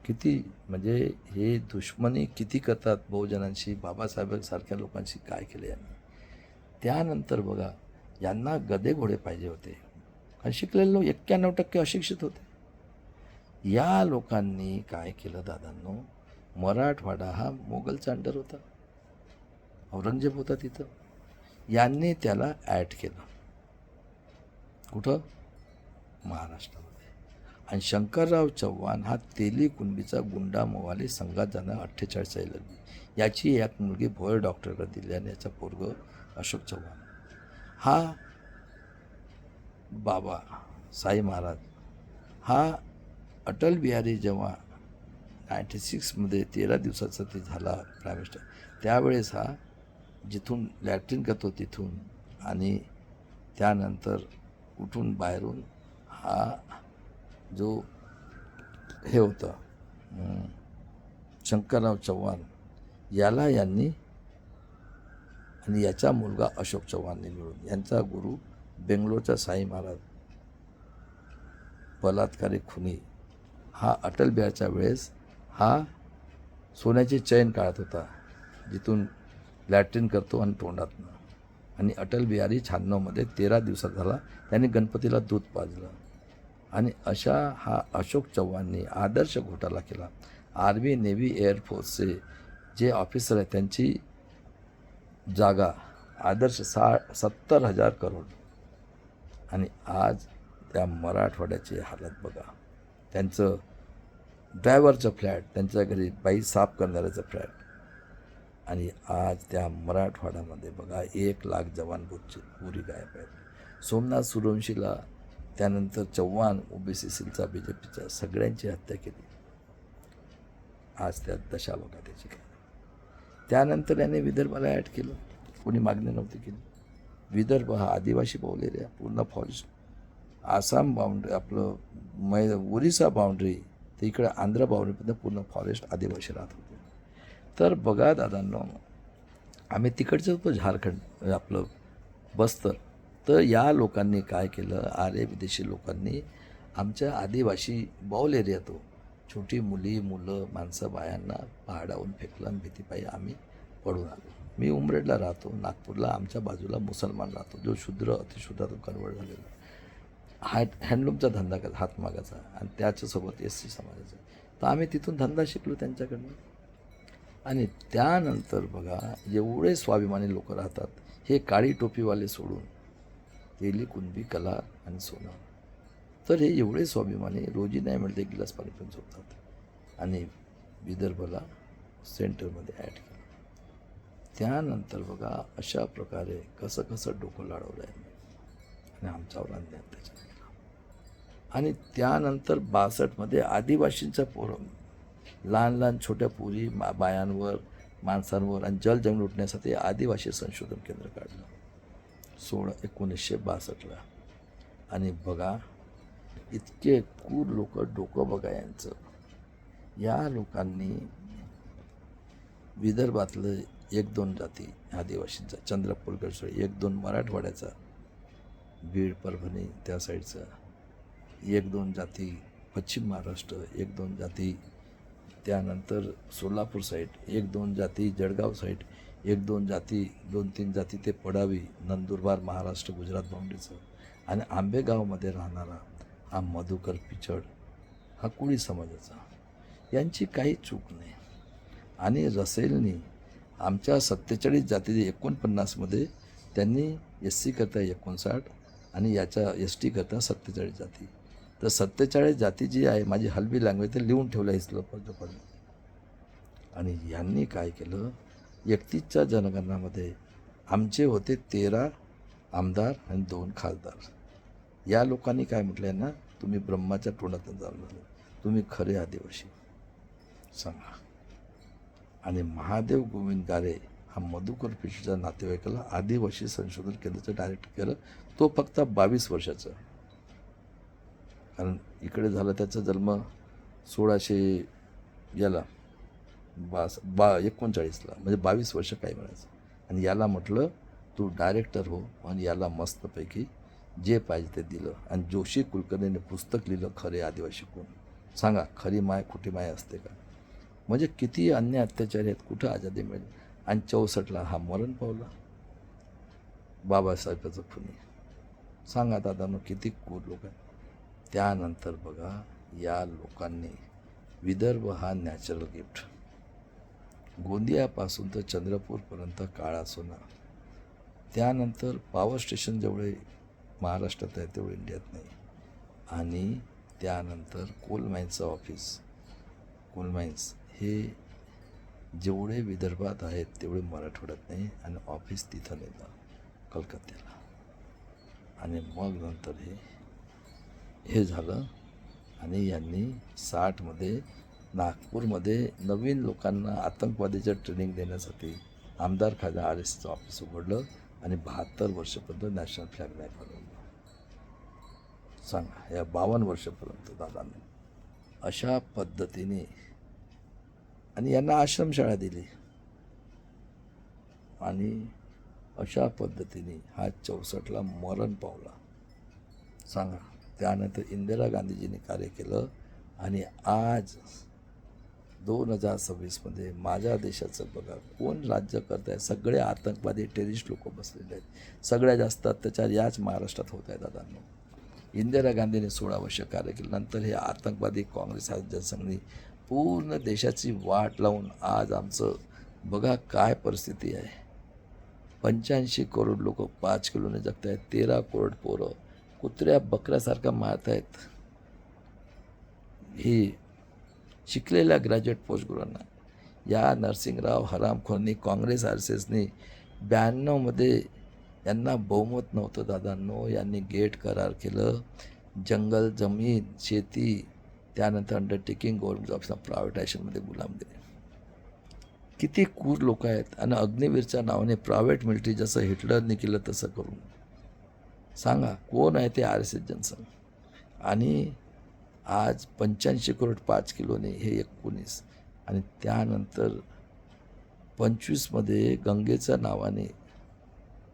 किती, म्हणजे हे दुश्मनी किती करतात बहुजनांशी, बाबासाहेबांसारख्या लोकांशी काय केलं यांनी. त्यानंतर बघा, यांना गदे घोडे पाहिजे होते, कारण शिकलेले लोक 91% अशिक्षित होते. या लोकांनी काय केलं दादांनो, मराठवाडा हा मोगलचा अंडर होता, औरंगजेब होता तिथं. यांनी त्याला ॲड केलं कुठं? महाराष्ट्रामध्ये. आणि शंकरराव चव्हाण हा तेली कुणबीचा गुंडा मवाली संघात जाणं 48 लढली. याची एक मुलगी भोयर डॉक्टरकडे दिली आणि याचा पोरग अशोक चव्हाण. हा बाबा साई महाराज हा अटल बिहारी जेव्हा 96मध्ये 13 दिवसाचा ते झाला प्राईम मिनिस्टर, त्यावेळेस हा जिथून लॅट्रिन करतो तिथून आणि त्यानंतर उठून बाहेरून हा जो हे होतं शंकरराव चव्हाण याला यांनी आणि याचा मुलगा अशोक चव्हाणने मिळून, यांचा गुरु बेंगलोरचा साई महाराज बलात्कारी खुनी, हा अटल बिहारच्या वेळेस हा सोन्याची चैन काढत होता जिथून लॅट्रिन करतो आणि तोंडातनं. आणि अटल बिहारी 96मध्ये 13 दिवसात झाला, त्यांनी गणपतीला दूध पाजलं. आणि अशा हा अशोक चव्हाणनी आदर्श घोटाळा केला. आर्मी, नेव्ही, एअरफोर्सचे जे ऑफिसर आहेत त्यांची जागा आदर्श 70,000 करोड. आणि आज त्या मराठवाड्याची हालत बघा, त्यांचं ड्रायव्हरचं फ्लॅट, त्यांच्या घरी बाई साफ करणाऱ्याचं फ्लॅट. आणि आज त्या मराठवाड्यामध्ये बघा 1 लाख जवान पुरी गायब आहेत. सोमनाथ सूर्यवंशीला, त्यानंतर चव्हाण ओबीसी सीलचा, BJPचा सगळ्यांची हत्या केली. आज त्या दशा बघा त्याची काय. त्यानंतर याने विदर्भाला ॲड केलं, कोणी मागणी नव्हती केली. विदर्भ हा आदिवासी बहुल एरिया, पूर्ण फॉरेस्ट. आसाम बाउंड्री, आपलं ओरिसा बाउंड्री, तर इकडे आंध्र बाउंड्रीपर्यंत पूर्ण फॉरेस्ट आदिवासी राहत होते. तर बघा दादांनो, आम्ही तिकडचं होतो झारखंड, आपलं बस्तर. तर या लोकांनी काय केलं, आर्य विदेशी लोकांनी आमच्या आदिवासी बाउल एरिया, तो छोटी मुलं माणसं बायांना पहाडावरून फेकलं आणि भीतीपायी आम्ही पडून आलो. मी उमरेडला राहतो, नागपूरला आमच्या बाजूला मुसलमान राहतो, जो शूद्र अतिशूद्रातून कन्वर्ट झालेला, हँडलूमचा धंदा करत हातमागाचा, आणि त्याच्यासोबत SC समाजाचा. तर आम्ही तिथून धंदा शिकलो त्यांच्याकडनं. आणि त्यानंतर बघा एवढे स्वाभिमानी लोक राहतात, हे काळी टोपीवाले सोडून तेली कुणबी कला आणि सोना. तर हे एवढे स्वाभिमानी रोजी नाही मिळते गिलास पाणी पण झोपतात. आणि विदर्भाला सेंटरमध्ये ॲड केलं. त्यानंतर बघा अशा प्रकारे कसं डोकं लाडवलं आहे आणि आमच्यावर अन्याय त्याच्या केला. आणि त्यानंतर 62मध्ये आदिवासींच्या लहान छोट्या पोरी बायांवर, माणसांवर आणि जलजंगल लुटण्यासाठी आदिवासी संशोधन केंद्र काढलं 1962ला. आणि बघा इतके क्रूर लोक, डोकं बघा यांचं. या लोकांनी विदर्भातलं 1-2 जाती आदिवासींचा, चंद्रपूर, गडचिरोली, 1-2 मराठवाड्याचा, बीड, परभणी त्या साईडचा, 1-2 जाती पश्चिम महाराष्ट्र, 1-2 जाती त्यानंतर सोलापूर साईड, 1-2 जाती जळगाव साईड, 1-2 जाती, 2-3 जाती ते पडावी, नंदुरबार, महाराष्ट्र, गुजरात बाउंड्रीचं. आणि आंबेगावमध्ये राहणारा हा मधुकर पिचड, हा कोळी समाजाचा. यांची काही चूक नाही. आणि रसेलनी आमच्या 47 जाती 49मध्ये त्यांनी SC करता 59 आणि याच्या ST करता 47 जाती. तर 47 जाती जी आहे, माझी हलबी लँग्वेज, ते लिहून ठेवलं आहे लोकांपर्यंत. आणि यांनी काय केलं, 31च्या जनगणनामध्ये आमचे होते 13 आमदार आणि 2 खासदार. या लोकांनी काय म्हटलं आहे ना, तुम्ही ब्रह्माच्या तोंडातून झालं, तुम्ही खरे आदिवासी सांगा. आणि महादेव गोविंद गारे हा मधुकर पिशवीच्या नातेवाईकाला आदिवासी संशोधन केंद्राचं डायरेक्टर केलं. तो फक्त 22 वर्षाचा. कारण इकडे झाला त्याचा जन्म 1600 याला 39ला, म्हणजे 22 वर्ष काय म्हणायचं. आणि याला म्हटलं तू डायरेक्टर हो, आणि याला मस्तपैकी जे पाहिजे ते दिलं. आणि जोशी कुलकर्णीने पुस्तक लिहिलं, खरे आदिवासी कोण. सांगा, खरी माय खोटी माय असते का. म्हणजे किती अन्य अत्याचार आहेत, कुठं आझादी मिळेल. आणि 64ला हा मरण पावला, बाबासाहेबाचं खुनी. सांगा दादांनो, किती क्रूर लोक आहेत. त्यानंतर बघा, या लोकांनी विदर्भ हा नॅचरल गिफ्ट, गोंदियापासून तर चंद्रपूरपर्यंत काळा सोना. त्यानंतर पॉवर स्टेशन जेवढे महाराष्ट्रात आहे तेवढे इंडियात नाही. आणि त्यानंतर कोल माईन्सचं ऑफिस, कोल माईन्स हे जेवढे विदर्भात आहेत तेवढे मराठवाड्यात नाही. आणि ऑफिस तिथं नेलं कलकत्त्याला. आणि मग नंतर हे झालं. आणि यांनी 60मध्ये नागपूरमध्ये नवीन लोकांना आतंकवादीचं ट्रेनिंग देण्यासाठी आमदार खाजा RSचं ऑफिस उघडलं. आणि 72 वर्षापर्यंत नॅशनल फ्लॅग नाही फडवलं. सांगा, या 52 वर्षापर्यंत दादांनी अशा पद्धतीने. आणि यांना आश्रमशाळा दिली. आणि अशा पद्धतीने हा 64ला मरण पावला. सांगा. त्यानंतर इंदिरा गांधीजींनी कार्य केलं. आणि आज 2026मध्ये माझ्या देशाचं बघा कोण राज्य करत आहे. सगळे आतंकवादी टेररिस्ट लोक बसलेले आहेत. सगळ्यात जास्त अत्याचार याच महाराष्ट्रात होत आहे दादांनो. इंदिरा गांधीने 16 वर्ष कार्य केलं. नंतर हे आतंकवादी काँग्रेस जनसंघनी पूर्ण देशाची वाट लावून आज आमचं बघा काय परिस्थिती आहे. 85 करोड लोक 5 किलोने जगत आहेत. 13 करोड पोरं कुत्र्या बकऱ्यासारखं मारत आहेत. ही शिकलेल्या ग्रॅज्युएट पोस्ट ग्रॅज्युएटना. या नरसिंगराव हरामखोरांनी काँग्रेस RSSनी 92मध्ये यांना बहुमत नव्हतं दादांनो. यांनी गेट करार केलं. जंगल जमीन शेती त्यानंतर अंडरटेकिंग गव्हर्नमेंट ऑफिसला प्रायव्हेटायझेशनमध्ये गुलामगिरी. किती क्रूर लोक आहेत. आणि अग्निवीरच्या नावाने प्रायव्हेट मिलिटरी जसं हिटलरने केलं तसं करून. सांगा कोण आहे ते RSS जनसंघ. आणि आज 85 करोड 5 किलोने हे 19. आणि त्यानंतर 25मध्ये गंगेच्या नावाने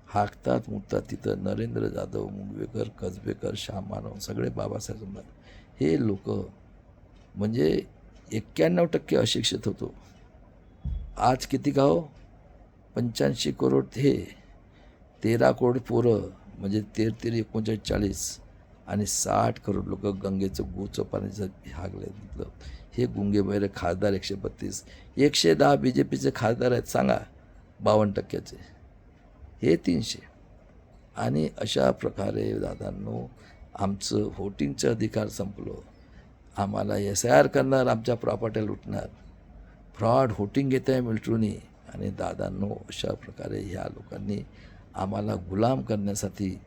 हाकतात मुठतात तिथं नरेंद्र जाधव, मुगवेकर, कसबेकर, श्याम मानव सगळे बाबासाहेब. हे लोक म्हणजे 91% अशिक्षित होतो. आज किती गाव 85 करोड हे 13 करोड पोरं म्हणजे 13 39 40. आणि 60 करोड लोक गंगेचं गोचं पाण्याचं हागले. हे गुंगे बैरे खासदार 132. 110 BJPचे खासदार आहेत. सांगा 52%. हे 300. आणि अशा प्रकारे दादांनो आमचं व्होटिंगचं अधिकार संपलं. आम्हाला SIR करणार, आमच्या प्रॉपर्ट्या लुटणार, फ्रॉड व्होटिंग घेत आहे मिलिटरीनी. आणि दादांनो अशा प्रकारे ह्या लोकांनी आम्हाला गुलाम करण्यासाठी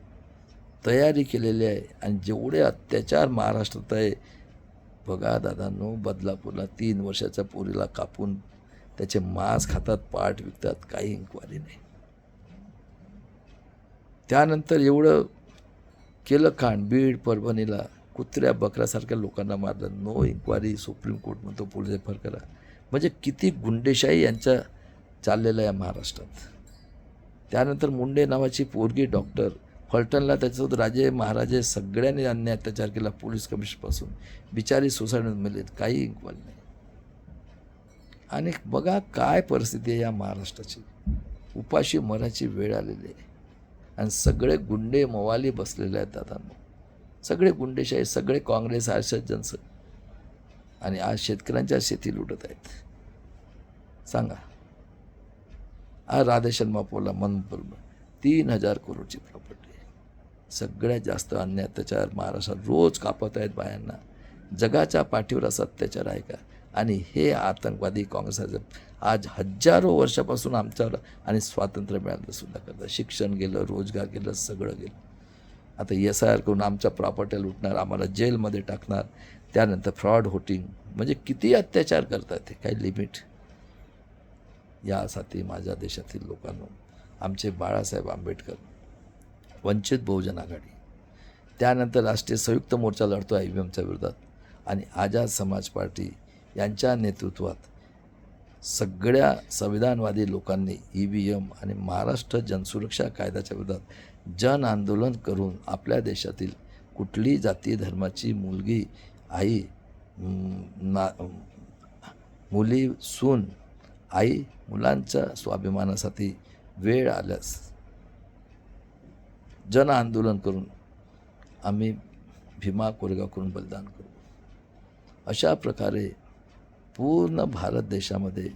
तयारी केलेली आहे. आणि जेवढे अत्याचार महाराष्ट्रात आहे बघा दादांनो. बदलापूरला 3 वर्षाच्या पोरीला कापून त्याचे मांस खातात, पाठ विकतात, काही इन्क्वायरी नाही. त्यानंतर एवढं केलं कांड. बीड परभणीला कुत्र्या बकऱ्यासारख्या लोकांना मारलं. No inquiry. सुप्रीम कोर्ट म्हणतो पोलीस FIR करा. म्हणजे किती गुंडेशाही यांच्या चाललेलं आहे महाराष्ट्रात. त्यानंतर मुंडे नावाची पोरगी डॉक्टर फलटणला, त्याच्यासोबत राजे महाराजे सगळ्यांनी अन्याय अत्याचार केला पोलीस कमिशनरपासून. बिचारी सोसायटीमध्ये मिळेल, काही इन्क्वायरी नाही. आणि बघा काय परिस्थिती आहे या महाराष्ट्राची. उपाशी मराची वेळ आलेली आहे. आणि सगळे गुंडे मवाली बसलेले आहेत दादांनो. सगळे गुंडेशाही, सगळे काँग्रेस RSS जनसंघ. आणि आज शेतकऱ्यांच्या शेती लुटत आहेत. सांगा. आज राधेशर्मा पोला मनपूर 3000 करोडची प्रॉपर्टी. सगळ्यात जास्त अन्याय अत्याचार महाराष्ट्रात रोज कापत आहेत बायांना. जगाच्या पाठीवर असा अत्याचार आहे का. आणि हे आतंकवादी काँग्रेस आज हजारो वर्षापासून आमच्यावर आणि स्वातंत्र्य मिळालं सुद्धा करतात. शिक्षण गेलं, रोजगार गेलं, सगळं गेलं. आता SIR करून आमच्या प्रॉपर्ट्या लुटणार, आम्हाला जेलमध्ये टाकणार, त्यानंतर फ्रॉड होटिंग, म्हणजे किती अत्याचार करतात ते, काही लिमिट. यासाठी माझ्या देशातील लोकांनो, आमचे बाळासाहेब आंबेडकर, वंचित बहुजन आघाडी, त्यानंतर राष्ट्रीय संयुक्त मोर्चा लढतो आहे IVMच्या विरोधात, आणि आझाद समाज पार्टी यांच्या नेतृत्वात सगळ्या संविधानवादी लोकांनी EVM आणि महाराष्ट्र जनसुरक्षा कायद्याच्या विरोधात जन आंदोलन करून आपल्या देशातील कुठली जाती धर्माची मुलगी, आई, मुली, सून, आई, मुलांच्या स्वाभिमानासाठी वेळ आल्यास जन आंदोलन करून आम्ही भीमा कोरेगाव करून बलिदान करू. अशा प्रकारे पूर्ण भारत देशामध्ये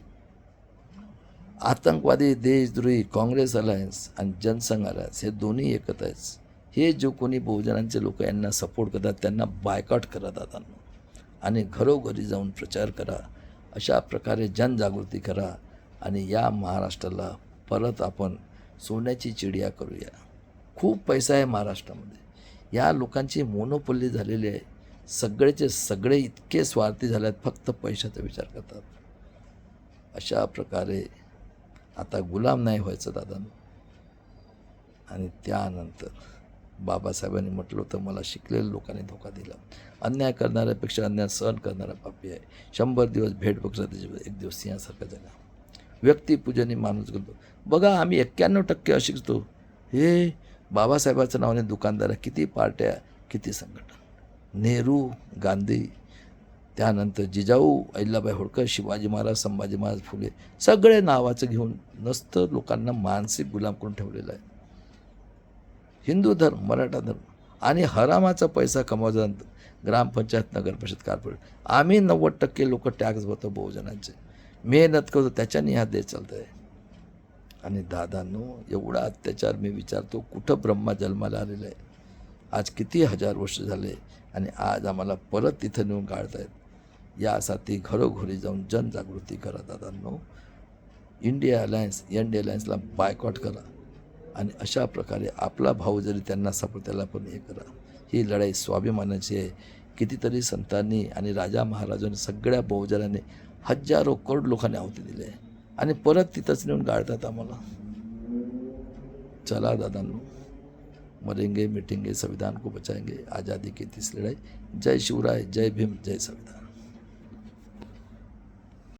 आतंकवादी, देशद्रोही काँग्रेस अलायन्स आणि जनसंघ अलायन्स हे दोन्ही एकत्र आहेत. हे जो कोणी बहुजनांचे लोक यांना सपोर्ट करतात त्यांना बायकॉट करा दादांनो, आणि घरोघरी जाऊन प्रचार करा. अशा प्रकारे जनजागृती करा आणि या महाराष्ट्राला परत आपण सोन्याची चिडिया करूया. खूप पैसा आहे महाराष्ट्रामध्ये. या लोकांची मोनोपोली झालेली आहे. सगळेचे सगळे इतके स्वार्थी झाले आहेत, फक्त पैशाचा विचार करतात. अशा प्रकारे आता गुलाम नाही व्हायचं दादांनो. आणि त्यानंतर बाबासाहेबांनी म्हटलं होतं, मला शिकलेल्या लोकांनी धोका दिला. अन्याय करणाऱ्यापेक्षा अन्याय सहन करणारा पापी आहे. 100 दिवस भेट बघता त्याच्या 1 दिवस सिंहासारखा जगा. व्यक्तिपूजनी माणूस करतो. बघा आम्ही 91% अशिक्षितो. हे बाबासाहेबाच्या नावाने दुकानदार, किती पार्ट्या, किती संघटना. नेहरू, गांधी, त्यानंतर जिजाऊ, अहिल्याबाई होळकर, शिवाजी महाराज, संभाजी महाराज, फुले, सगळे नावाचं घेऊन नसतं लोकांना मानसिक गुलाम करून ठेवलेला आहे. हिंदू धर्म, मराठा धर्म आणि हरामाचा पैसा कमवायचा ग्रामपंचायत, नगरपरिषद, कॉर्पोरेट. आम्ही 90% लोक टॅक्स भरतो बहुजनांचे, मेहनत करतो, त्याच्याने हा देश चालत आहे. आणि दादांनो, एवढा अत्याचार मी विचारतो, कुठं ब्रह्मा जन्माला आलेला आहे. आज किती 1000 वर्ष झाले आणि आज आम्हाला परत तिथं नेऊन काढत आहेत. यासाठी घरोघरी जाऊन जनजागृती करा दादांनो. इंडिया अलायन्स, NDA अलायन्सला बायकॉट करा आणि अशा प्रकारे आपला भाऊ जरी त्यांना सापडला त्याला पण हे करा. ही लढाई स्वाभिमानाची आहे. कितीतरी संतांनी आणि राजा महाराजांनी, सगळ्या बहुजनांनी, हजारो करोड लोकांनी आहुती दिली आहे आणि परत तिथंच नेऊन गाळतात आम्हाला. चला दादांनो, मरेंगे मिटेंगे, संविधान को बचाएंगे, आज़ादी की तीसरी लड़ाई. जय शिवराय, जय भीम, जय संविधान.